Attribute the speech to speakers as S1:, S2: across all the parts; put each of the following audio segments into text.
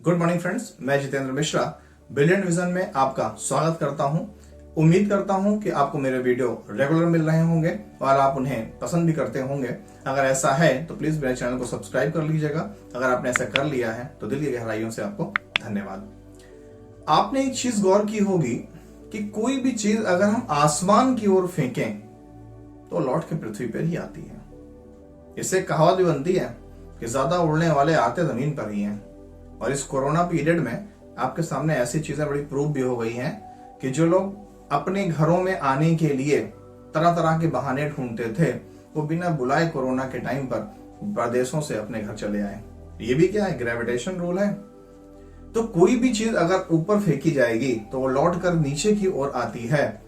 S1: Good morning friends, मैं Jitendra Mishra brilliant vision में आपका स्वागत करता हूं। उम्मीद करता हूं कि आपको मेरे वीडियो रेगुलर मिल रहे होंगे और आप उन्हें पसंद भी करते होंगे। अगर ऐसा है तो प्लीज मेरे चैनल को सब्सक्राइब कर लीजिएगा। अगर आपने ऐसा कर लिया है तो दिल की गहराइयों से आपको धन्यवाद। आपने एक चीज गौर की होगी कि कोई भी चीज अगर हम आसमान की ओर फेंकें तो लौट के पृथ्वी पर ही आती है। इससे कहावत भी बनती है कि ज्यादा उड़ने वाले आते जमीन पर ही हैं। और इस कोरोना पीरियड में आपके सामने ऐसी चीजें बड़ी प्रूव भी हो गई हैं कि जो लोग अपने घरों में आने के लिए तरह तरह के बहाने ढूंढते थे वो बिना बुलाए कोरोना के टाइम पर प्रदेशों से अपने घर चले आए। ये भी क्या है? ग्रेविटेशन रूल है। तो कोई भी चीज अगर ऊपर फेंकी जाएगी तो वो लौट कर नीचे की ओर आती है।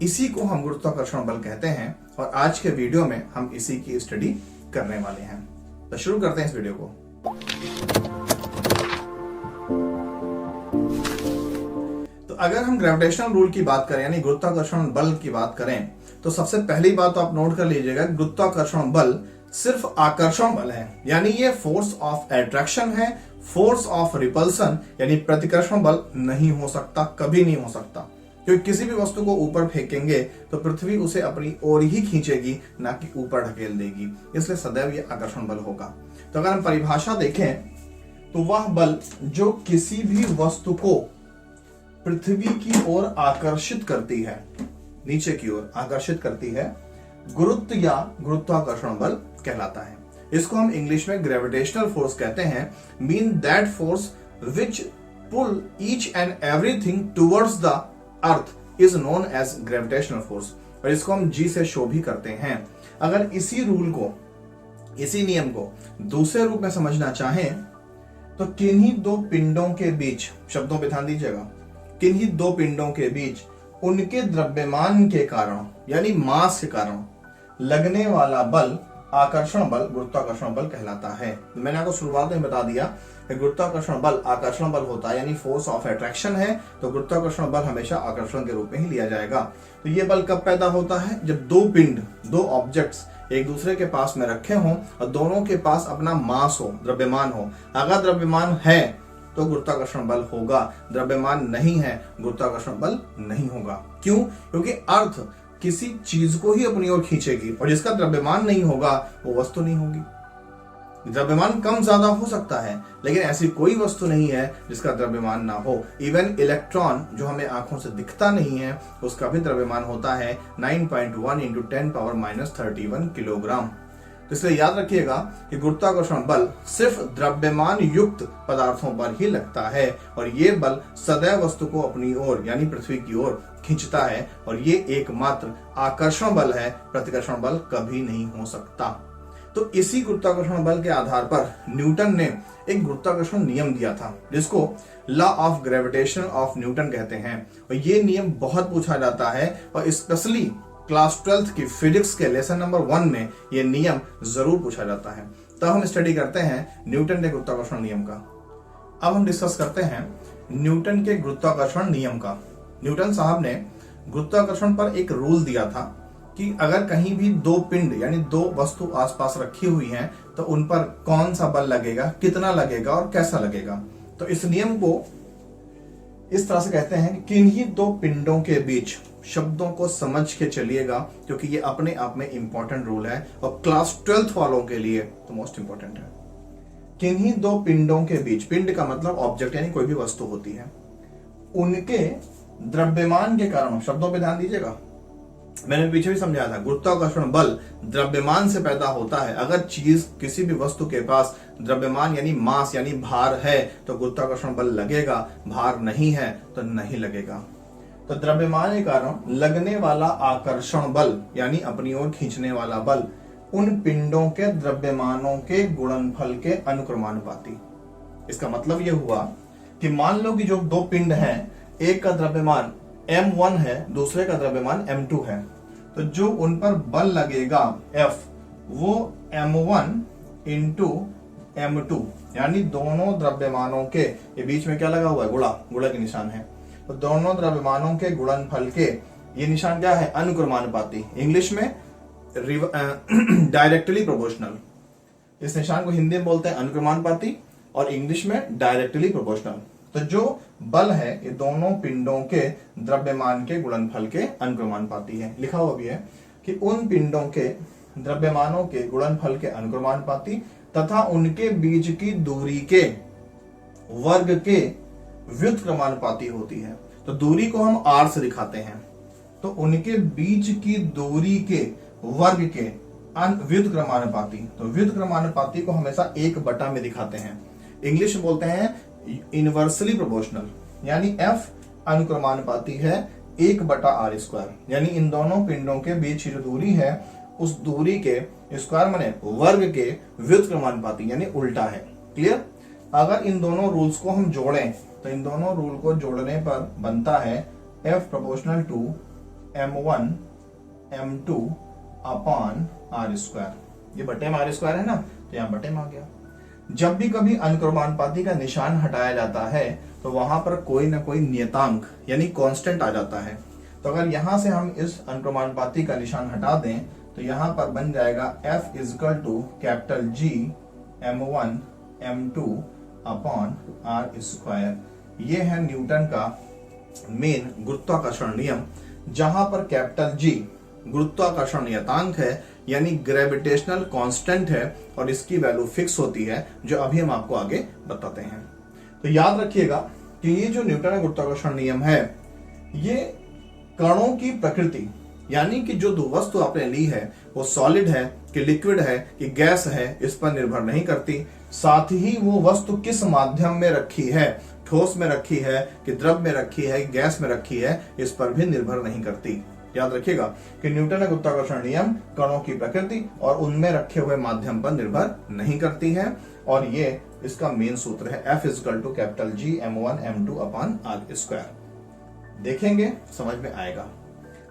S1: इसी को हम गुरुत्वाकर्षण बल कहते हैं और आज के वीडियो में हम इसी की स्टडी करने वाले हैं। तो शुरू करते हैं इस वीडियो को। तो अगर हम ग्रेविटेशनल रूल की बात करें यानी गुरुत्वाकर्षण बल की बात करें तो सबसे पहली बात तो आप नोट कर लीजिएगा, गुरुत्वाकर्षण बल सिर्फ आकर्षण बल है, यानी ये फोर्स ऑफ अट्रैक्शन है। फोर्स ऑफ रिपल्सन यानी प्रतिकर्षण बल नहीं हो सकता, कभी नहीं हो सकता, क्योंकि किसी भी वस्तु को ऊपर फेंकेंगे तो पृथ्वी उसे अपनी ओर ही खींचेगी, ना कि ऊपर ढकेल देगी। इसलिए सदैव ये आकर्षण बल होगा। तो अगर हम परिभाषा देखें तो वह बल जो किसी भी वस्तु को पृथ्वी की ओर आकर्षित करती है, नीचे की ओर आकर्षित करती है, गुरुत्व या गुरुत्वाकर्षण बल कहलाता है। इसको हम इंग्लिश में ग्रेविटेशनल फोर्स कहते हैं। Mean that force which pull each and everything towards the earth is known as gravitational force. और इसको हम जी से शो भी करते हैं। अगर इसी रूल को, इसी नियम को दूसरे रूप में समझना चाहें तो किन्हीं दो पिंडों के बीच, शब्दों पे ध्यान दीजिएगा, किन्हीं दो पिंडों के बीच उनके द्रव्यमान के कारण यानी मास के कारण लगने वाला बल आकर्षण बल गुरुत्वाकर्षण बल कहलाता है। मैंने आपको शुरुआत में बता दिया कि गुरुत्वाकर्षण बल आकर्षण बल होता है, यानी फोर्स ऑफ अट्रैक्शन है, तो गुरुत्वाकर्षण बल हमेशा आकर्षण के रूप में ही लिया जाएगा। तो ये बल कब पैदा होता है? जब दो पिंड, दो ऑब्जेक्ट्स एक दूसरे के पास में रखे हों और दोनों के पास अपना मास हो, द्रव्यमान हो। अगर द्रव्यमान है तो गुरुत्वाकर्षण बल होगा, द्रव्यमान नहीं है गुरुत्वाकर्षण बल नहीं होगा। क्यों? क्योंकि अर्थ किसी चीज को ही अपनी ओर खींचेगी और जिसका द्रव्यमान नहीं होगा वो वस्तु नहीं होगी। द्रव्यमान कम ज्यादा हो सकता है लेकिन ऐसी कोई वस्तु नहीं है जिसका द्रव्यमान ना हो। इवन इलेक्ट्रॉन जो हमें आंखों से दिखता नहीं है उसका भी द्रव्यमान होता है 9.1 × 10⁻³ किलोग्राम। तो इसलिए याद रखिएगा कि गुरुत्वाकर्षण बल सिर्फ द्रव्यमान युक्त पदार्थों पर ही लगता है और ये बल सदैव वस्तु को अपनी ओर यानी पृथ्वी की ओर खींचता है और ये एकमात्र आकर्षण बल है, प्रतिकर्षण बल कभी नहीं हो सकता। तो इसी गुरुत्वाकर्षण बल के आधार पर न्यूटन ने एक गुरुत्वाकर्षण नियम दिया था जिसको law of gravitation of Newton कहते हैं। और ये नियम बहुत पूछा जाता है और स्पेशली क्लास 12th की फिजिक्स के लेसन नंबर 1 में यह नियम जरूर पूछा जाता है। तब हम स्टडी करते हैं न्यूटन के गुरुत्वाकर्षण नियम का। अब हम डिस्कस करते हैं न्यूटन के गुरुत्वाकर्षण नियम का। न्यूटन साहब ने गुरुत्वाकर्षण पर एक रूल दिया था कि अगर कहीं भी दो पिंड यानी दो वस्तु आसपास रखी हुई हैं तो उन पर कौन सा बल लगेगा, कितना लगेगा और कैसा लगेगा। तो इस नियम को इस तरह से कहते हैं कि किन्हीं दो पिंडों के बीच, शब्दों को समझ के चलिएगा क्योंकि ये अपने आप में इंपॉर्टेंट रूल है और क्लास 12th वालों के लिए तो मोस्ट इंपॉर्टेंट है। किन्हीं दो पिंडों के बीच, पिंड का मतलब ऑब्जेक्ट यानी कोई भी वस्तु होती है, उनके द्रव्यमान के कारण, शब्दों पे ध्यान दीजिएगा, मैंने पीछे भी समझाया था गुरुत्वाकर्षण बल द्रव्यमान से पैदा होता है। अगर चीज किसी भी वस्तु के पास द्रव्यमान यानी मास यानी भार है तो गुरुत्वाकर्षण बल लगेगा, भार नहीं है तो नहीं लगेगा। तो द्रव्यमान के कारण लगने वाला आकर्षण बल यानी अपनी ओर खींचने वाला बल उन पिंडों के द्रव्यमानों के गुणनफल के अनुक्रमानुपाती। इसका मतलब यह हुआ कि मान लो कि जो दो पिंड हैं, एक का द्रव्यमान m1 है, दूसरे का द्रव्यमान m2 है, तो जो उन पर बल लगेगा F वो m1 × m2 यानी दोनों द्रव्यमानों के, ये बीच में क्या लगा हुआ है? गुणा के निशान है। तो दोनों द्रव्यमानों के गुणनफल के, ये निशान क्या है? अनुक्रमानुपाती, इंग्लिश में डायरेक्टली प्रोपोर्शनल। इस निशान को हिंदी में बोलते हैं अनुक्रमानुपाती और इंग्लिश में डायरेक्टली प्रोपोर्शनल। तो जो बल है ये दोनों पिंडों के द्रव्यमान के गुणनफल के अनुक्रमानुपाती है। लिखा हुआ भी है कि उन पिंडों के द्रव्यमानों के गुणनफल के अनुक्रमानुपाती तथा उनके बीच की दूरी के वर्ग के व्युत्क्रमानुपाती होती है। तो दूरी को हम r से दिखाते हैं, तो उनके बीच की दूरी के वर्ग के व्युत्क्रमानुपाती, तो व्युत्क्रमानुपाती को हमेशा 1/, में दिखाते हैं। इंग्लिश में बोलते हैं इनवर्सली प्रोपोर्शनल, यानी F अनुक्रमानुपाती है 1/r², यानी इन दोनों पिंडों के बीच की जो दूरी है उस दूरी के स्क्वायर माने वर्ग के व्युत्क्रमानुपाती, यानी उल्टा है। क्लियर? अगर इन दोनों रूल्स को हम जोड़ें तो इन दोनों रूल को जोड़ने पर बनता है F proportional to m1 m2 upon r²। ये बटे में r² है ना, तो यहां बटे में आ गया। जब भी कभी अनुक्रमानुपाती का निशान हटाया जाता है तो वहां पर कोई ना कोई नियतांक यानी कांस्टेंट आ जाता है। तो अगर यहां से हम इस अनुक्रमानुपाती का निशान हटा दें तो यहां पर बन जाएगा F equal to capital G m1 m2 upon r²। ये है न्यूटन का मेन गुरुत्वाकर्षण नियम, जहां पर कैपिटल G गुरुत्वाकर्षण नियतांक है यानी ग्रेविटेशनल कांस्टेंट है और इसकी वैल्यू फिक्स होती है, जो अभी हम आपको आगे बताते हैं। तो याद रखिएगा कि ये जो न्यूटन का गुरुत्वाकर्षण नियम है ये कणों की प्रकृति यानी कि जो वस्तु आपने ली है वो सॉलिड है कि लिक्विड है कि गैस है इस पर निर्भर नहीं करती। साथ ही वो वस्तु किस माध्यम में रखी है, ठोस में रखी है कि द्रव में रखी है, गैस में रखी है, इस पर भी निर्भर नहीं करती। याद रखिएगा कि न्यूटन का गुरुत्वाकर्षण नियम कणों की प्रकृति और उनमें रखे हुए माध्यम पर निर्भर नहीं करती है, और ये इसका मेन सूत्र है F equal to capital G m1 m2 upon r²। देखेंगे समझ में आएगा।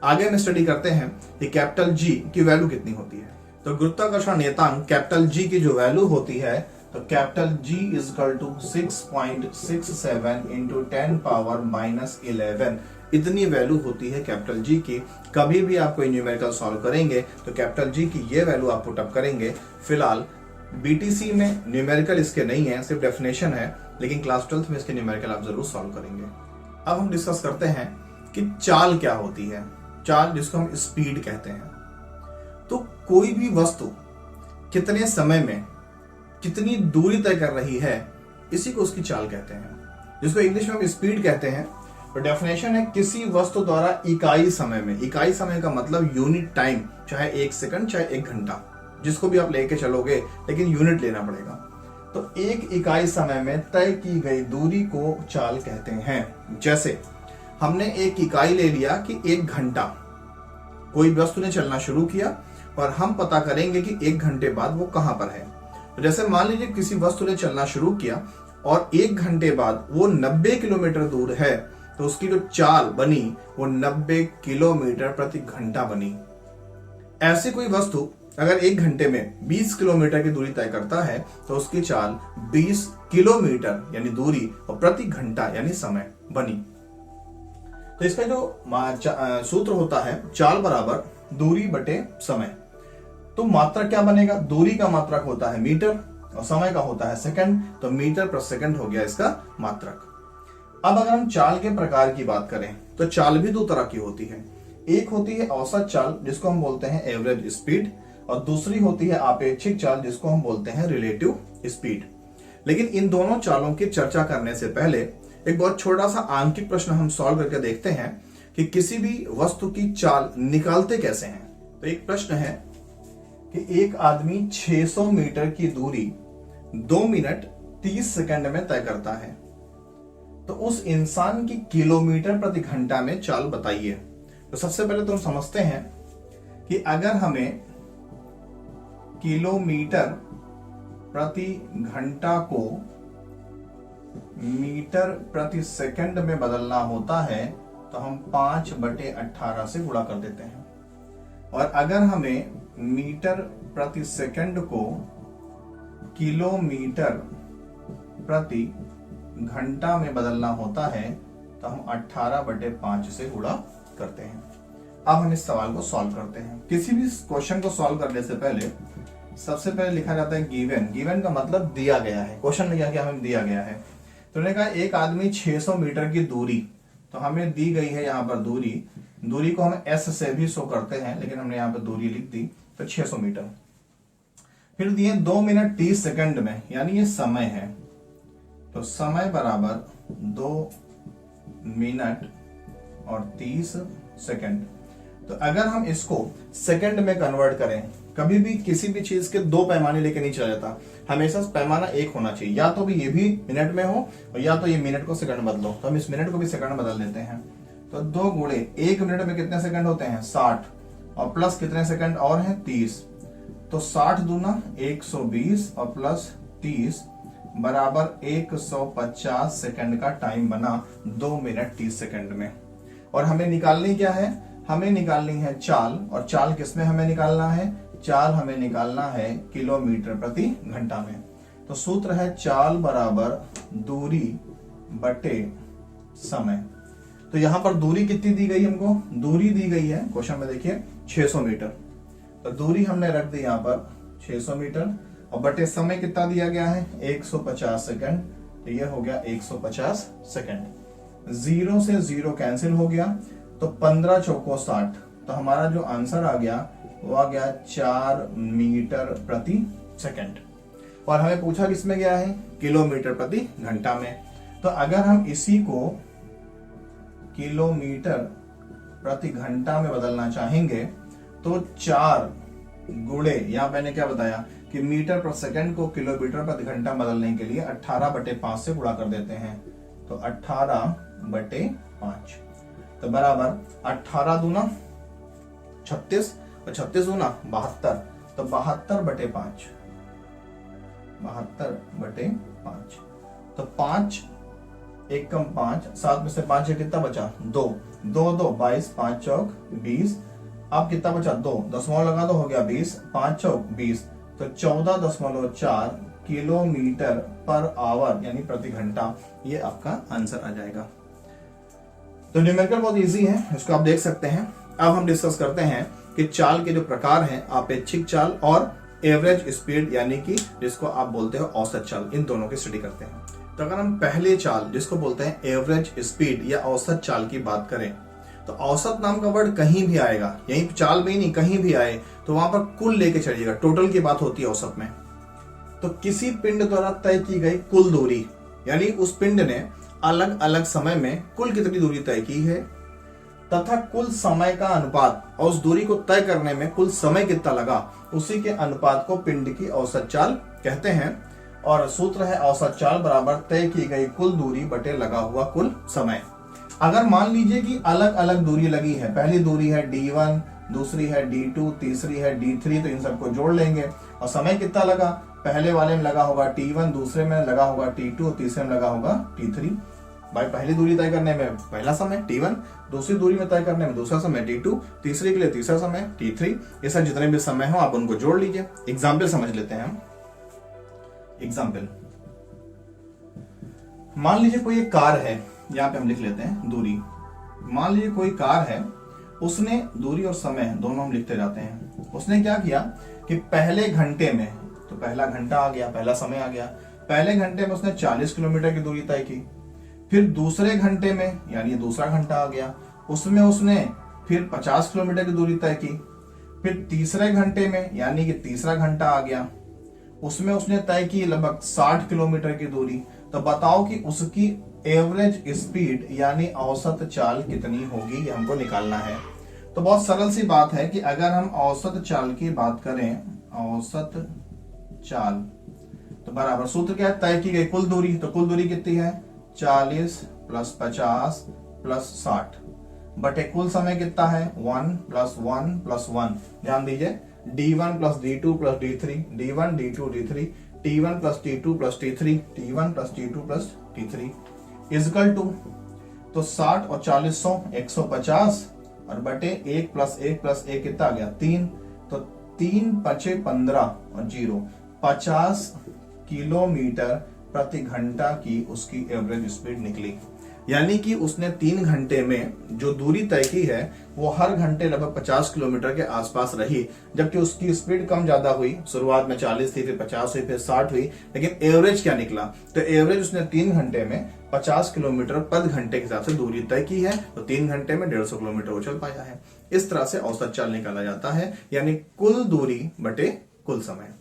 S1: आगे हम स्टडी करते हैं कि कैपिटल G की वैल्यू कितनी होती है। तो गुरुत्वाकर्षण नियतांक कैपिटल G की जो वैल्यू होती है तो capital G equal to 6.67 into 10⁻⁻11 इतनी वैल्यू होती है कैपिटल G की। कभी भी आप कोई न्यूमेरिकल सॉल्व करेंगे तो कैपिटल G की ये वैल्यू आप पुट अप करेंगे। फिलहाल BTC में न्यूमेरिकल इसके नहीं है, सिर्फ डेफिनेशन है, लेकिन क्लास 12th में इसके न्यूमेरिकल आप जरूर सॉल्व करेंगे। अब हम डिस्कस करते हैं कि चाल क्या होती है। चाल जिसको हम स्पीड कहते हैं। तो कोई भी वस्तु कितने समय में कितनी दूरी तय कर रही है इसी को उसकी चाल कहते हैं, जिसको इंग्लिश में हम स्पीड कहते हैं। तो डेफिनेशन है किसी वस्तु द्वारा इकाई समय में, इकाई समय का मतलब यूनिट टाइम, चाहे 1 सेकंड चाहे 1 घंटा, जिसको भी आप लेके चलोगे लेकिन यूनिट लेना पड़ेगा। तो एक इकाई समय में तय की गई दूरी को चाल कहते हैं। जैसे हमने एक इकाई ले लिया कि 1 घंटा, कोई वस्तु ने चलना शुरू किया और हम पता करेंगे कि 1 घंटे बाद वो कहां पर है। तो जैसे मान लीजिए किसी वस्तु ने चलना शुरू किया और 1 घंटे बाद वो 90 किलोमीटर दूर है, तो उसकी जो चाल बनी वो 90 किलोमीटर प्रति घंटा बनी। ऐसी कोई वस्तु अगर 1 घंटे में 20 किलोमीटर की दूरी तय करता है तो उसकी चाल 20 किलोमीटर यानी दूरी और प्रति घंटा यानी समय बनी। तो इसका जो सूत्र होता है चाल बराबर दूरी बटे समय। तो मात्रक क्या बनेगा? दूरी का मात्रक होता है मीटर और समय का होता है सेकंड, तो मीटर प्रति सेकंड हो गया इसका मात्रक। अब अगर हम चाल के प्रकार की बात करें तो चाल भी 2 तरह की होती है। एक होती है औसत चाल जिसको हम बोलते हैं एवरेज स्पीड, और दूसरी होती है आपेक्षिक चाल जिसको हम बोलते हैं रिलेटिव स्पीड। लेकिन इन दोनों चालों की चर्चा करने से पहले एक बहुत छोटा सा आंकिक प्रश्न हम सॉल्व करके देखते हैं कि किसी भी वस्तु की चाल निकालते कैसे हैं। तो एक प्रश्न है कि एक आदमी 600 मीटर की दूरी 2 मिनट 30 सेकंड में तय करता है, तो उस इंसान की किलोमीटर प्रति घंटा में चाल बताइए। तो सबसे पहले तो हम समझते हैं कि अगर हमें किलोमीटर प्रति घंटा को मीटर प्रति सेकंड में बदलना होता है तो हम 5/18 से गुणा कर देते हैं, और अगर हमें मीटर प्रति सेकंड को किलोमीटर प्रति घंटा में बदलना होता है तो हम 18/5 से गुणा करते हैं। अब हम इस सवाल को सॉल्व करते हैं। किसी भी क्वेश्चन को सॉल्व करने से पहले सबसे पहले लिखा जाता है गिवन। गिवन का मतलब दिया गया है, क्वेश्चन में क्या हमें दिया गया है। तो उन्होंने कहा एक आदमी 600 मीटर की दूरी, तो हमें दी गई है यहाँ पर दूरी को हम एस से भी शो करते हैं, लेकिन हमने यहाँ पर दूरी लिख दी, तो 600 मीटर। फिर दिए 2 मिनट 30 सेकंड में, यानी ये समय है, तो समय बराबर 2 मिनट और 30 सेकंड। तो अगर हम इसको सेकंड में कन्वर्ट करें, कभी भी किसी भी चीज के दो पैमाने लेके नहीं चला जाता, हमेशा पैमाना एक होना चाहिए, या तो भी ये भी मिनट में हो और या तो ये मिनट को सेकंड बदलो। तो हम इस मिनट को भी सेकंड बदल देते हैं। तो 2 गुणे 1 मिनट में कितने सेकंड होते हैं 60, और प्लस कितने सेकंड और हैं 30, तो 60 दूना 120 और प्लस 30 बराबर 150 सेकंड का टाइम बना 2 मिनट 30 सेकंड में। और हमें निकालनी क्या है, हमें निकालनी है चाल, और चाल किसमें हमें निकालना है, चाल हमें निकालना है किलोमीटर प्रति घंटा में। तो सूत्र है चाल बराबर दूरी बटे समय। तो यहां पर दूरी कितनी दी गई हमको, दूरी दी गई है क्वेश्चन में देखिए 600 मीटर, तो दूरी हमने रख दी यहां पर 600 मीटर, और बटे समय कितना दिया गया है 150 सेकंड, तो यह हो गया 150 सेकंड। 0 से 0 कैंसिल हो गया, तो 15 चौको 60, तो हमारा जो आंसर आ गया वो आ गया 4 मीटर प्रति सेकंड। और हमें पूछा किसमें गया है, किलोमीटर प्रति घंटा में। तो अगर हम इसी को किलोमीटर प्रति घंटा में बदलना चाहेंगे, तो 4 गुणे, यहां मैंने क्या बताया कि मीटर प्रति सेकंड को किलोमीटर प्रति घंटा बदलने के लिए 18/5 से गुणा कर देते हैं, तो 18/5, तो बराबर 18 दूना 36 और 36 दूना 72, तो 72/5, 72/5। तो 5 1 कम 5, 7 में से 5 से कितना बचा 2, 2 2 22, 5 चौक 20, अब कितना बचा 2, दशमलव लगा दो, हो गया 20, 5 चौक 20, तो 14.4 किलोमीटर पर आवर यानी प्रति घंटा, ये आपका आंसर आ जाएगा। तो न्यूमेरिकल बहुत इजी है, इसको आप देख सकते हैं। अब हम डिस्कस करते हैं कि चाल के जो प्रकार हैं, अपेक्षिक चाल और एवरेज स्पीड, यानी कि जिसको आप बोलते हो औसत चाल, इन दोनों की स्टडी करते हैं। तो अगर हम पहले चाल जिसको बोलते हैं एवरेज स्पीड या औसत चाल की बात करें, तो औसत नाम का वर्ड कहीं भी आएगा, यही चाल में ही नहीं, कहीं भी आए तो वहां पर कुल लेके चलिएगा, टोटल की बात होती है औसत में। तो किसी पिंड द्वारा तय की गई कुल दूरी, यानी उस पिंड ने अलग अलग समय में कुल कितनी दूरी तय की है, तथा कुल समय का अनुपात, और उस दूरी को तय करने में कुल समय कितना लगा, उसी के अनुपात को पिंड की औसत चाल कहते हैं। और सूत्र है औसत चाल बराबर तय की गई कुल दूरी बटे लगा हुआ कुल समय। अगर मान लीजिए कि अलग अलग दूरी लगी है, पहली दूरी है D1, दूसरी है D2, तीसरी है D3, तो इन सबको जोड़ लेंगे, और समय कितना लगा, पहले वाले में लगा होगा T1, दूसरे में लगा होगा T2 और तीसरे में लगा होगा T3। भाई पहली दूरी तय करने में पहला समय T1, दूसरी दूरी में तय करने में दूसरा समय T2, तीसरे के लिए तीसरा समय T3। ये सब जितने भी समय हो आप उनको जोड़ लीजिए। एग्जाम्पल समझ लेते हैं हम। एग्जाम्पल, मान लीजिए कोई एक कार है, यहाँ पे हम लिख लेते हैं दूरी। मान लीजिए कोई कार है, उसने दूरी और समय दोनों हम लिखते जाते हैं। उसने क्या किया कि पहले घंटे में, तो पहला घंटा आ गया, पहला समय आ गया, पहले घंटे में उसने 40 किलोमीटर की दूरी तय की। फिर दूसरे घंटे में, यानी दूसरा घंटा आ गया, उसमें उसने फिर 50 किलोमीटर की दूरी तय की। फिर तीसरे घंटे में, यानी कि तीसरा घंटा आ गया, उसमें उसने तय की लगभग 60 किलोमीटर की दूरी। तो बताओ कि उसकी एवरेज स्पीड यानी औसत चाल कितनी होगी, ये हमको निकालना है। तो बहुत सरल सी बात है कि अगर हम औसत चाल की बात करें, औसत चाल, तो बराबर सूत्र क्या है, तय की गई कुल दूरी। तो कुल दूरी कितनी है 40 + 50 + 60 बटे कुल समय कितना है 1 + 1 + 1। ध्यान दीजिए D1 + D2 + D3, D1 D2 D3, T1 + T2 + T3, T1 + T2 + T3 is equal to, तो 60 और 40 100 150 और बटे 1 + 1 + 1 कितना आ गया 3, तो 3 × 5 = 15 और 0 50 किलोमीटर प्रति घंटा की उसकी एवरेज स्पीड निकली। यानी कि उसने 3 घंटे में जो दूरी तय की है वो हर घंटे लगभग 50 किलोमीटर के आसपास रही, जबकि उसकी स्पीड कम ज्यादा हुई। शुरुआत में 40 थी, फिर 50 हुई, फिर 60 हुई, लेकिन एवरेज क्या निकला? तो एवरेज उसने 3 घंटे में 50 किलोमीटर पर घंटे के हिसाब से दूरी तय की है, तो 3 घंटे में 150 किलोमीटर वो चल पाया है। इस तरह से औसत चाल निकाला जाता है, यानी कुल दूरी बटे कुल समय।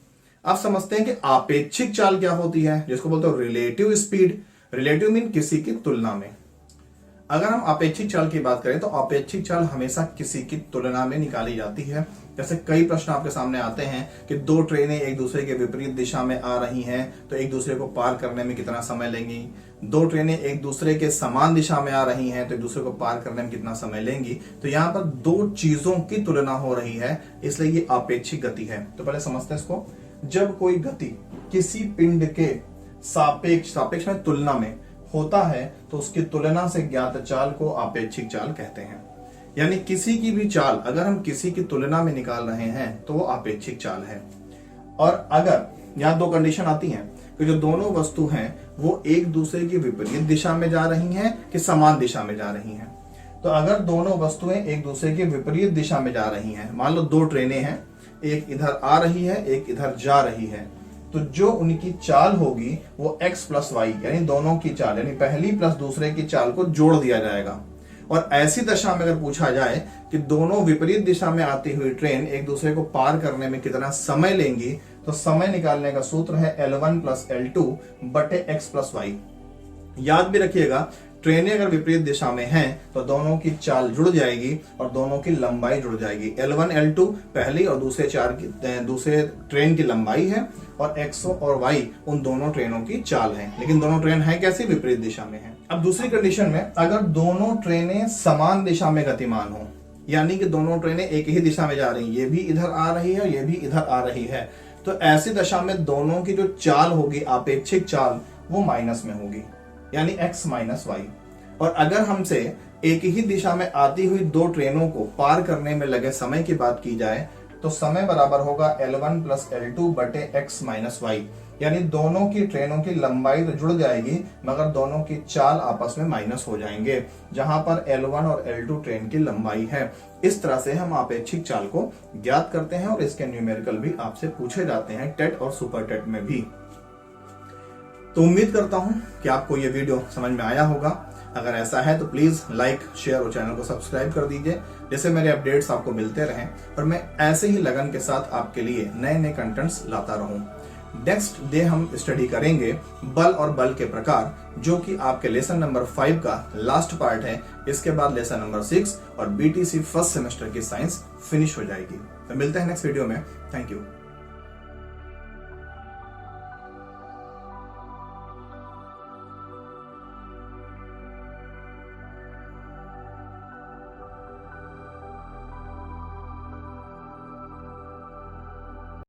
S1: आप समझते हैं कि आपेक्षिक चाल क्या होती है, जिसको बोलते हो रिलेटिव स्पीड। रिलेटिव मीन किसी की तुलना में। अगर हम आपेक्षिक चाल की बात करें तो आपेक्षिक चाल हमेशा किसी की तुलना में निकाली जाती है। जैसे कई प्रश्न आपके सामने आते हैं कि 2 ट्रेनें एक दूसरे के विपरीत दिशा में आ रही हैं, तो एक दूसरे को पार करने में कितना समय लेंगी। 2 ट्रेनें एक दूसरे के समान दिशा में आ रही हैं, तो एक दूसरे को पार करने में कितना समय लेंगी। तो यहाँ पर 2 चीजों की तुलना हो रही है, इसलिए ये आपेक्षिक गति है। तो पहले समझते हैं इसको। जब कोई गति किसी पिंड के सापेक्ष में तुलना में होता है, तो उसकी तुलना से ज्ञात चाल को आपेक्षिक चाल कहते हैं। यानी किसी की भी चाल अगर हम किसी की तुलना में निकाल रहे हैं तो वो आपेक्षिक चाल है। और अगर यहाँ 2 कंडीशन आती हैं कि जो दोनों वस्तु हैं वो एक दूसरे की विपरीत दिशा में जा रही हैं कि समान दिशा में जा रही हैं। तो अगर दोनों वस्तुएं एक दूसरे की विपरीत दिशा में जा रही हैं, मान लो 2 ट्रेनें हैं, एक इधर आ रही है, एक इधर जा रही है, तो जो उनकी चाल होगी वो x प्लस वाई, यानी दोनों की चाल, यानी पहली प्लस दूसरे की चाल को जोड़ दिया जाएगा। और ऐसी दशा में अगर पूछा जाए कि दोनों विपरीत दिशा में आती हुई ट्रेन एक दूसरे को पार करने में कितना समय लेंगी, तो समय निकालने का सूत्र है L1 प्लस L2 बटे x प्लस वाई। याद भी रखिएगा, ट्रेनें अगर विपरीत दिशा में हैं तो दोनों की चाल जुड़ जाएगी और दोनों की लंबाई जुड़ जाएगी। L1 L2 पहली और दूसरे ट्रेन की लंबाई है, और x और y उन दोनों ट्रेनों की चाल है। लेकिन दोनों ट्रेन है कैसी? विपरीत दिशा में है। अब दूसरी कंडीशन में अगर दोनों ट्रेनें समान दिशा में गतिमान हो, यानी कि दोनों ट्रेनें एक ही दिशा में जा रही हैं, ये भी इधर आ रही है और ये भी इधर आ रही है, तो ऐसी दशा में दोनों की जो चाल होगी आपेक्षिक चाल वो माइनस में होगी, यानी x माइनस वाई। और अगर हमसे एक ही दिशा में आती हुई 2 ट्रेनों को पार करने में लगे समय की बात की जाए, तो समय बराबर होगा L1 प्लस L2 बटे x माइनस वाई। यानी दोनों की ट्रेनों की लंबाई तो जुड़ जाएगी, मगर दोनों की चाल आपस में माइनस हो जाएंगे, जहां पर L1 और L2 ट्रेन की लंबाई है। इस तरह से हम आपेक्षिक चाल को ज्ञात करते हैं, और इसके न्यूमेरिकल भी आपसे पूछे जाते हैं टेट और सुपर टेट में भी। तो उम्मीद करता हूं कि आपको ये वीडियो समझ में आया होगा। अगर ऐसा है तो प्लीज लाइक, शेयर और चैनल को सब्सक्राइब कर दीजिए, जिससे मेरे अपडेट्स आपको मिलते रहें और मैं ऐसे ही लगन के साथ आपके लिए नए नए कंटेंट्स लाता रहूं। नेक्स्ट डे हम स्टडी करेंगे बल और बल के प्रकार, जो कि आपके लेसन नंबर 5 का लास्ट पार्ट है। इसके बाद लेसन नंबर 6 और BTC फर्स्ट सेमेस्टर की साइंस फिनिश हो जाएगी। तो मिलते हैं नेक्स्ट वीडियो में। Thank you.